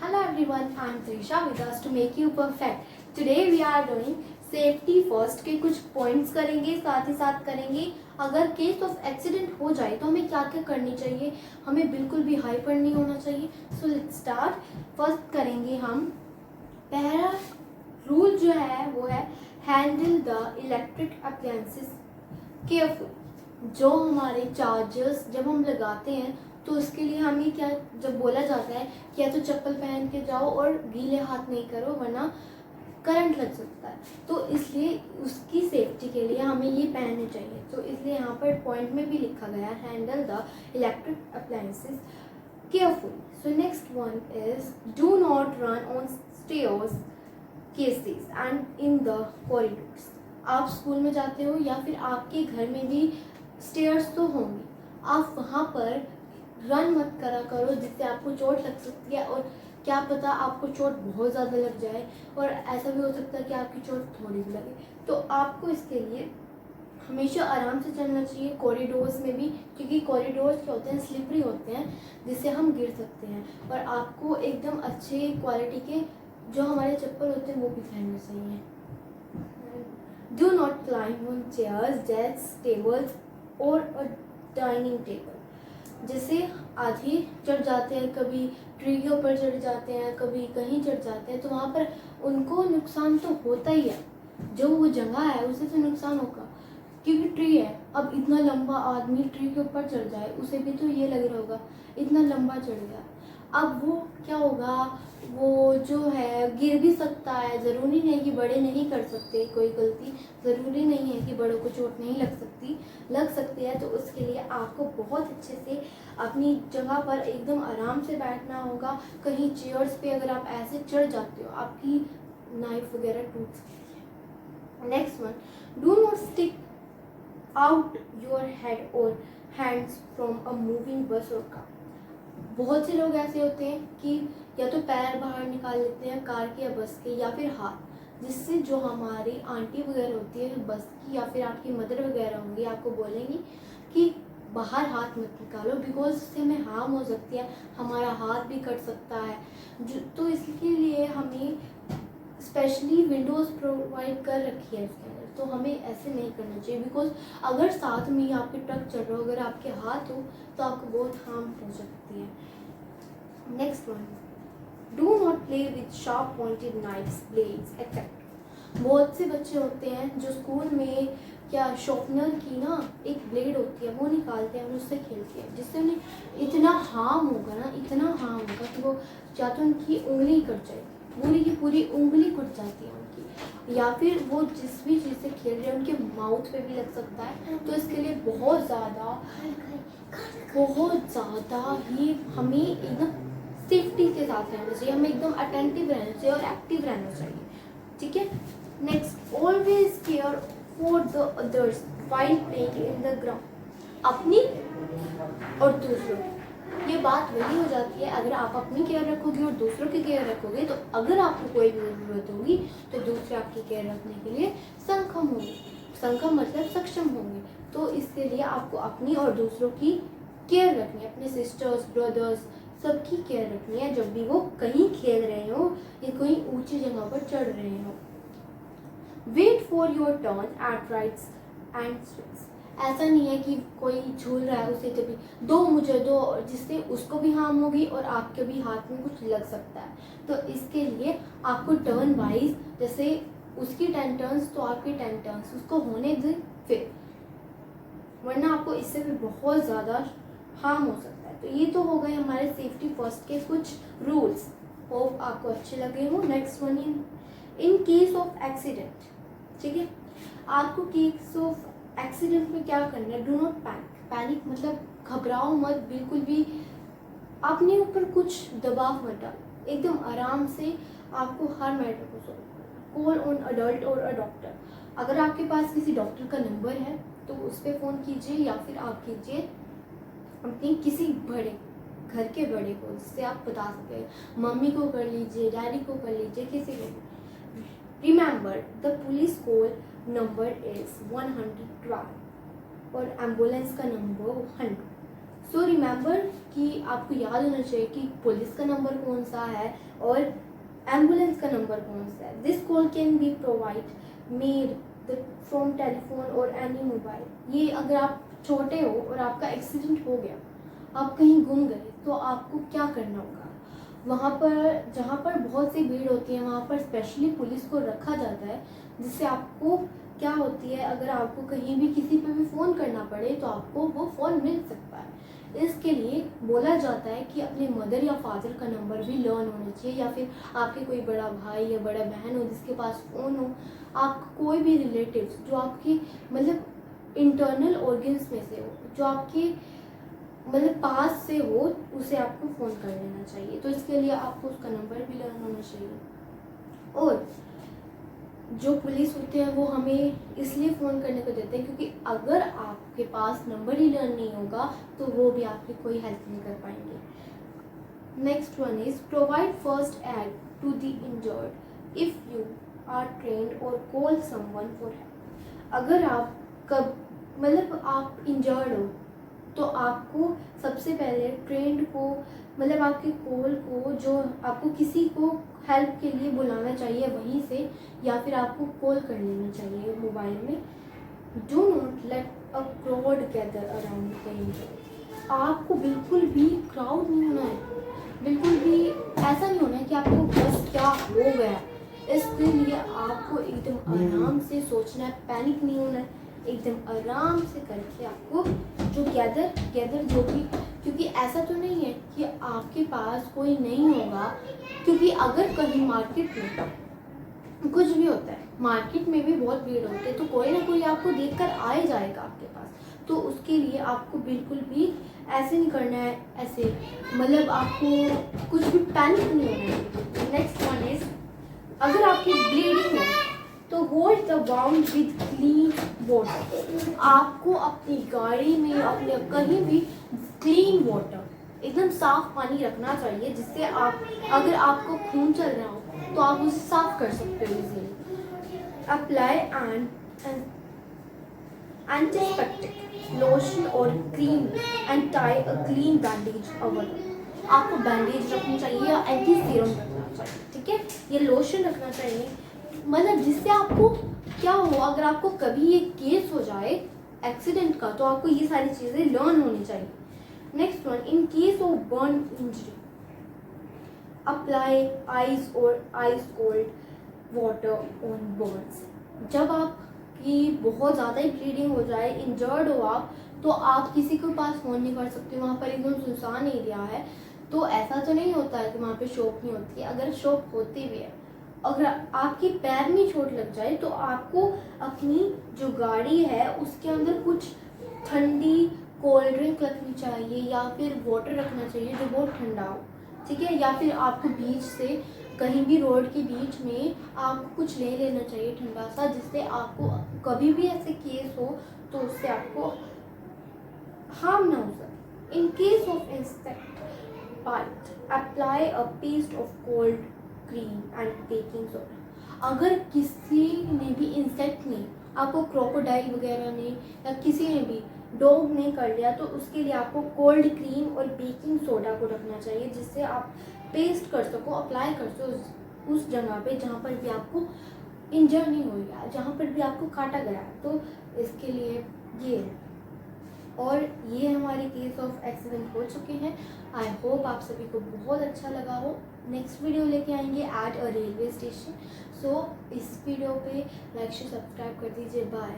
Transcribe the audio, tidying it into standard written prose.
Hello everyone, I am Trisha with us to make you perfect. Today we are doing safety first के कुछ points करेंगे, साथ ही साथ करेंगे अगर केस ऑफ एक्सीडेंट हो जाए तो हमें क्या क्या करनी चाहिए, हमें बिल्कुल भी हाइपर नहीं होना चाहिए. So let's start. फर्स्ट करेंगे हम पहला रूल जो है वो है handle the electric appliances careful. जो हमारे चार्जर्स जब हम लगाते हैं तो उसके लिए हमें क्या जब बोला जाता है कि या तो चप्पल पहन के जाओ और गीले हाथ नहीं करो वरना करंट लग सकता है, तो इसलिए उसकी सेफ्टी के लिए हमें ये पहनने चाहिए. तो इसलिए यहाँ पर पॉइंट में भी लिखा गया handle the electric appliances careful. So next one is do not run on stairs cases and in the corridors. आप स्कूल में जाते हो या फिर आपके घर में भी स्टेयर्स तो होंगे, आप वहाँ पर रन मत करा करो जिससे आपको चोट लग सकती है, और क्या पता आपको चोट बहुत ज़्यादा लग जाए और ऐसा भी हो सकता है कि आपकी चोट थोड़ी भी लगे. तो आपको इसके लिए हमेशा आराम से चलना चाहिए कॉरिडोर्स में भी, क्योंकि कॉरिडोर्स क्या होते हैं स्लिपरी होते हैं जिससे हम गिर सकते हैं. और आपको एकदम अच्छे क्वालिटी के जो हमारे चप्पल होते हैं वो भी पहनने चाहिए. Do not climb on chairs, desk, tables और डाइनिंग टेबल. जैसे आधे चढ़ जाते हैं, कभी ट्री के ऊपर चढ़ जाते हैं, कभी कहीं चढ़ जाते हैं, तो वहाँ पर उनको नुकसान तो होता ही है. जो वो जगह है उसे तो नुकसान होगा क्योंकि ट्री है. अब इतना लंबा आदमी ट्री के ऊपर चढ़ जाए उसे भी तो ये लग रहा होगा इतना लंबा चढ़ गया. अब वो क्या होगा, वो जो है गिर भी सकता है. ज़रूरी नहीं कि बड़े नहीं कर सकते कोई गलती, ज़रूरी नहीं है कि बड़ों को चोट नहीं लग सकती है. तो उसके लिए आपको बहुत अच्छे से अपनी जगह पर एकदम आराम से बैठना होगा. कहीं चेयर्स पे अगर आप ऐसे चढ़ जाते हो आपकी नाइफ वगैरह टूट सकती है. Next one, do not stick out your head और hands from a moving bus और कार. बहुत से लोग ऐसे होते हैं कि या तो पैर बाहर निकाल लेते हैं कार के या बस के, या फिर हाथ, जिससे जो हमारी आंटी वगैरह होती है बस की या फिर आपकी मदर वगैरह होंगी आपको बोलेंगी कि बाहर हाथ मत निकालो बिकॉज उससे हमें हार्म हो सकती है, हमारा हाथ भी कट सकता है. तो इसके लिए हमें स्पेशली विंडोज़ प्रोवाइड कर रखी है इसके अंदर. तो हमें ऐसे नहीं करना चाहिए बिकॉज अगर साथ में ही आपके ट्रक चल रहा हो, अगर आपके हाथ हो तो आपको बहुत हार्म हो सकती है. Next one, do not play with sharp pointed knifes, blades etcetera. बहुत से बच्चे होते हैं जो स्कूल में क्या शॉर्पनर की ना एक ब्लेड होती है वो निकालते हैं और उससे खेलते हैं, जिससे उन्हें इतना हार्म होगा ना, इतना हार्म होगा कि वो या तो उनकी उंगली कट जाएगी, पूरी की पूरी उंगली कट जाती है उनकी, या फिर वो जिस भी चीज़ से खेल रहे हैं उनके माउथ पे भी लग सकता है. तो इसके लिए बहुत ज़्यादा ही हमें एकदम सेफ्टी के साथ रहना चाहिए, हमें एकदम अटेंटिव रहना चाहिए और एक्टिव रहना चाहिए. ठीक है. Next, always care for the others while playing in the ground. अपनी और दूसरों की ये बात वही हो जाती है, अगर आप अपनी केयर रखोगे और दूसरों की केयर रखोगे तो अगर आपको कोई भी ज़रूरत होगी तो दूसरे आपकी केयर रखने के लिए सक्षम होंगे. सक्षम मतलब सक्षम होंगे. तो इसके लिए आपको अपनी और दूसरों की केयर रखनी है, अपने सिस्टर्स ब्रदर्स सबकी केयर रखनी है जब भी वो कहीं खेल रहे हो या कोई ऊंची जगह पर चढ़ रहे हो. Wait for your turn at rides and swings. ऐसा नहीं है कि कोई झूल रहा है उसे तभी दो मुझे दो, जिससे उसको भी हार्म होगी और आपके भी हाथ में कुछ लग सकता है. तो इसके लिए आपको टर्न वाइज, जैसे उसकी 10 टर्न्स तो आपकी 10 टर्न्स उसको होने दें फिर, वरना आपको इससे भी बहुत ज़्यादा हार्म हो सकता है. तो ये तो हो गए हमारे सेफ्टी फर्स्ट के कुछ रूल्स. होप आपको अच्छे लगे हो. Next one, in case of accident. ठीक है, आपको केस ऑफ एक्सीडेंट में क्या करना है, डू नॉट पैनिक. पैनिक मतलब घबराओ मत बिल्कुल भी, अपने ऊपर कुछ दबाव मत डालो, एकदम आराम से आपको हर मैटर को सॉल्व करना. कॉल ऑन अडल्ट और अ डॉक्टर. अगर आपके पास किसी डॉक्टर का नंबर है तो उस पर फ़ोन कीजिए या फिर आप कीजिए अपने किसी बड़े घर के बड़े को जिससे आप बता सकें. मम्मी को कर लीजिए, डैडी को कर लीजिए, किसी को. Remember the police call number is 112 और एम्बुलेंस का नंबर 100. सो रिमेंबर कि आपको याद होना चाहिए कि पुलिस का नंबर कौन सा है और एम्बुलेंस का नंबर कौन सा है. This call can be provide made from telephone और एनी मोबाइल. ये अगर आप छोटे हो और आपका एक्सीडेंट हो गया, आप कहीं गुम गए, तो आपको क्या करना होगा. वहाँ पर जहाँ पर बहुत सी भीड़ होती है वहाँ पर स्पेशली पुलिस को रखा जाता है, जिससे आपको क्या होती है, अगर आपको कहीं भी किसी पे भी फ़ोन करना पड़े तो आपको वो फ़ोन मिल सकता है. इसके लिए बोला जाता है कि अपने मदर या फादर का नंबर भी लर्न होना चाहिए, या फिर आपके कोई बड़ा भाई या बड़ा बहन हो जिसके पास फ़ोन हो, आप कोई भी रिलेटिव्स जो आपके मतलब इंटरनल ऑर्गन्स में से हो, जो आपके मतलब पास से हो, उसे आपको फ़ोन कर लेना चाहिए. तो इसके लिए आपको उसका नंबर भी लर्न होना चाहिए. और जो पुलिस होते हैं वो हमें इसलिए फ़ोन करने को देते हैं क्योंकि अगर आपके पास नंबर ही लर्न नहीं होगा तो वो भी आपकी कोई हेल्प नहीं कर पाएंगे. Next one is provide first aid to the injured if you are trained और कॉल समवन फॉर हेल्प. अगर आप कब मतलब आप इंजर्ड हो तो आपको सबसे पहले ट्रेंड को मतलब आपके कॉल को जो आपको किसी को हेल्प के लिए बुलाना चाहिए वहीं से, या फिर आपको कॉल कर लेना चाहिए मोबाइल में. Do not let a crowd gather around the injured. आपको बिल्कुल भी क्राउड नहीं होना है, बिल्कुल भी ऐसा नहीं होना है कि आपको बस क्या हो गया. इसके लिए आपको एकदम आराम से सोचना है, पैनिक नहीं होना है, एकदम आराम से करके आपको जो गैदर जो भी, क्योंकि ऐसा तो नहीं है कि आपके पास कोई नहीं होगा. क्योंकि अगर कहीं मार्केट में कुछ भी होता है, मार्केट में भी बहुत भीड़ होती है, तो कोई ना कोई आपको देखकर आ ही जाएगा आपके पास. तो उसके लिए आपको बिल्कुल भी ऐसे नहीं करना है, ऐसे मतलब आपको कुछ भी पैनिक नहीं होना है. नेक्स्ट वन इज अगर आपकी ब्लीडिंग है तो hold the bound with clean water. आपको अपनी गाड़ी में अपने कहीं भी क्लीन वाटर एकदम साफ पानी रखना चाहिए, जिससे आप अगर आपको खून चल रहा हो तो आप उसे साफ कर सकते हो easily. Apply and antiseptic lotion और cream and tie a clean bandage over. आपको बैंडेज रखनी चाहिए या एंटी सीरम रखना चाहिए. ठीक है, ये लोशन रखना चाहिए, मतलब जिससे आपको क्या हो, अगर आपको कभी ये केस हो जाए एक्सीडेंट का तो आपको ये सारी चीज़ें लर्न होनी चाहिए. Next one, in case of burn injury apply ice और ice cold water on burns. जब आपकी बहुत ज़्यादा ही ब्लीडिंग हो जाए, इंजर्ड हो आप, तो आप किसी के पास फ़ोन नहीं कर सकते. वहाँ पर एकदम सुनसान एरिया है, तो ऐसा तो नहीं होता है कि वहाँ पे शॉप नहीं होती है. अगर शॉप होती भी है, अगर आपके पैर में चोट लग जाए तो आपको अपनी जो गाड़ी है उसके अंदर कुछ ठंडी कोल्ड ड्रिंक रखनी चाहिए या फिर वाटर रखना चाहिए जो बहुत ठंडा हो. ठीक है, या फिर आपको बीच से कहीं भी रोड के बीच में आपको कुछ ले लेना चाहिए ठंडा सा, जिससे आपको कभी भी ऐसे केस हो तो उससे आपको हार्म ना हो सके. In case of insect bite apply a paste of cold cream and baking soda. अगर किसी ने भी इंसेक्ट ने आपको क्रोकोडाइल वगैरह ने या किसी ने भी डॉग ने कर लिया तो उसके लिए आपको कोल्ड क्रीम और बेकिंग सोडा को रखना चाहिए, जिससे आप पेस्ट कर सको, अप्लाई कर सको उस जगह पे जहाँ पर भी आपको इंजर नहीं हो गया, जहाँ पर भी आपको काटा गया. तो इसके लिए ये है. और ये हमारे केस ऑफ एक्सीडेंट हो चुके हैं. आई होप आप सभी को बहुत अच्छा लगा हो. नेक्स्ट वीडियो लेके आएंगे एट अ रेलवे स्टेशन. सो इस वीडियो पे लाइक शेयर सब्सक्राइब कर दीजिए. बाय.